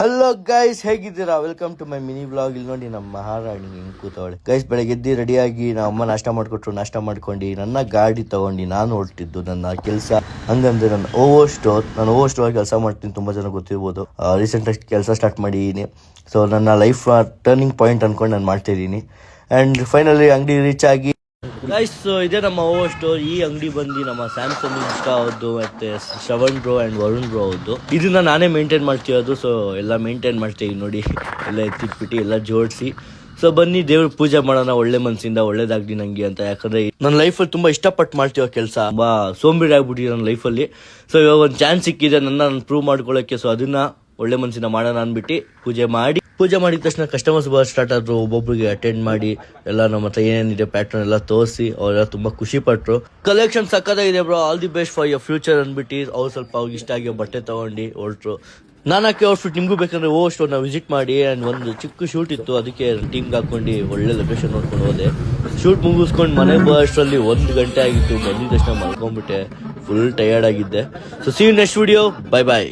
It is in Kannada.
ಹಲೋ ಗೈಸ್, ಹೇಗಿದ್ದೀರಾ? Welcome to my mini blog. ಇಲ್ಲಿ ನೋಡಿ ನಮ್ಮ ಮಹಾರಾಣಿ ಹೆಂಗ್ ಕೂತವಳೆ. ಗೈಸ್, ಬೆಳಗ್ಗೆ ಎದ್ದು ರೆಡಿಯಾಗಿ ನಮ್ಮ ಅಮ್ಮ ನಾಷ್ಟ ಮಾಡ್ಕೊಟ್ರು. ನಾಷ್ಟ ಮಾಡ್ಕೊಂಡು ನನ್ನ ಗಾಡಿ ತಗೊಂಡು ನಾನು ಹೊರಟಿದ್ದು ನನ್ನ ಕೆಲಸ. ಹಂಗಂದ್ರೆ ನಾನು ಓವೋ ಸ್ಟೋರ್ ಕೆಲಸ ಮಾಡ್ತೀನಿ. ತುಂಬಾ ಜನ ಗೊತ್ತಿರ್ಬೋದು. ರೀಸೆಂಟ್ ಆಗಿ ಕೆಲಸ ಸ್ಟಾರ್ಟ್ ಮಾಡಿದ್ದೀನಿ. ಸೊ ನನ್ನ ಲೈಫ್ ಟರ್ನಿಂಗ್ ಪಾಯಿಂಟ್ ಅನ್ಕೊಂಡು ನಾನು ಮಾಡ್ತಾ ಇದ್ದೀನಿ. ಅಂಡ್ ಫೈನಲಿ ಅಂಗಡಿ ರೀಚ್ ಆಗಿ ಗೈಸ್, ಇದೇ ನಮ್ಮ ಓವೋ ಸ್ಟೋರ್. ಈ ಅಂಗಡಿ ಬಂದು ನಮ್ಮ ಸ್ಯಾಮ್ಸಂಗ್ ಇನ್ಸ್ಟಾ ಅವ್ರದ್ದು ಮತ್ತೆ Shravan bro and Varun bro ಅವ್ರದ್ದು. ಇದನ್ನ ನಾನೇ ಮೇಂಟೈನ್ ಮಾಡ್ತಿರೋದು. ಸೊ ಎಲ್ಲ ಮೇಂಟೈನ್ ಮಾಡ್ತೀವಿ ನೋಡಿ, ಎಲ್ಲ ಎತ್ತಿಟ್ಬಿಟ್ಟು ಎಲ್ಲ ಜೋಡಿಸಿ. ಸೊ ಬನ್ನಿ ದೇವ್ರ ಪೂಜೆ ಮಾಡೋಣ ಒಳ್ಳೆ ಮನಸ್ಸಿಂದ, ಒಳ್ಳೇದಾಗ್ಲಿ ನಂಗೆ ಅಂತ. ಯಾಕಂದ್ರೆ ನನ್ನ ಲೈಫಲ್ಲಿ ತುಂಬಾ ಇಷ್ಟಪಟ್ಟು ಮಾಡ್ತೀವ ಕೆಲಸ. ತುಂಬಾ ಸೋಂಬೇರಿ ಆಗ್ಬಿಟ್ಟಿದೆ ನನ್ನ ಲೈಫಲ್ಲಿ. ಸೊ ಇವಾಗ ಒಂದು ಚಾನ್ಸ್ ಸಿಕ್ಕಿದೆ ನನ್ನ ಪ್ರೂವ್ ಮಾಡ್ಕೊಳ್ಳೋಕ್ಕೆ. ಸೊ ಅದನ್ನ ಒಳ್ಳೆ ಮನಸ್ಸಿಂದ ಮಾಡೋಣ ಅಂದ್ಬಿಟ್ಟು ಪೂಜೆ ಮಾಡಿದ ತಕ್ಷಣ ಕಸ್ಟಮರ್ಸ್ ಬರೋದು ಸ್ಟಾರ್ಟ್ ಆದ್ರು. ಒಬ್ಬೊಬ್ರಿಗೆ ಅಟೆಂಡ್ ಮಾಡಿ ಎಲ್ಲ ನಮ್ಮ ಹತ್ರ ಏನೇನಿದೆ ಪ್ಯಾಟರ್ನ್ ಎಲ್ಲ ತೋರಿಸಿ ಅವರೆಲ್ಲ ತುಂಬಾ ಖುಷಿ ಪಟ್ರು. ಕಲೆಕ್ಷನ್ ಸಕ್ಕತ್ತಾಗಿದೆ bro, all the best for your future ಅಂದ್ಬಿಟ್ಟು ಅವ್ರು ಸ್ವಲ್ಪ ಅವ್ರಿಗೆ ಇಷ್ಟ ಆಗಿ ಬಟ್ಟೆ ತಗೊಂಡು ಹೊರಟ್ರು. ನಾನು ಹಾಕಿ ಔಟ್ಫಿಟ್ ನಿಮ್ಗೂ ಬೇಕಂದ್ರೆ ಓವೋ ಸ್ಟೋರ್ನ ವಿಸಿಟ್ ಮಾಡಿ. ಅಂಡ್ ಒಂದು ಚಿಕ್ಕ ಶೂಟ್ ಇತ್ತು, ಅದಕ್ಕೆ ಟೀಮ್ಗೆ ಹಾಕೊಂಡು ಒಳ್ಳೆ ಲೊಕೇಶನ್ ನೋಡ್ಕೊಂಡು ಹೋದೆ. ಶೂಟ್ ಮುಗಿಸ್ಕೊಂಡು ಮನೆ ಬರೋಷ್ಟರಲ್ಲಿ 1 ಗಂಟೆ ಆಗಿತ್ತು. ಬಂದಿದ ತಕ್ಷಣ ಮಲ್ಕೊಂಡ್ಬಿಟ್ಟೆ, ಫುಲ್ ಟಯರ್ಡ್ ಆಗಿದ್ದೆ. So see you next video, bye bye.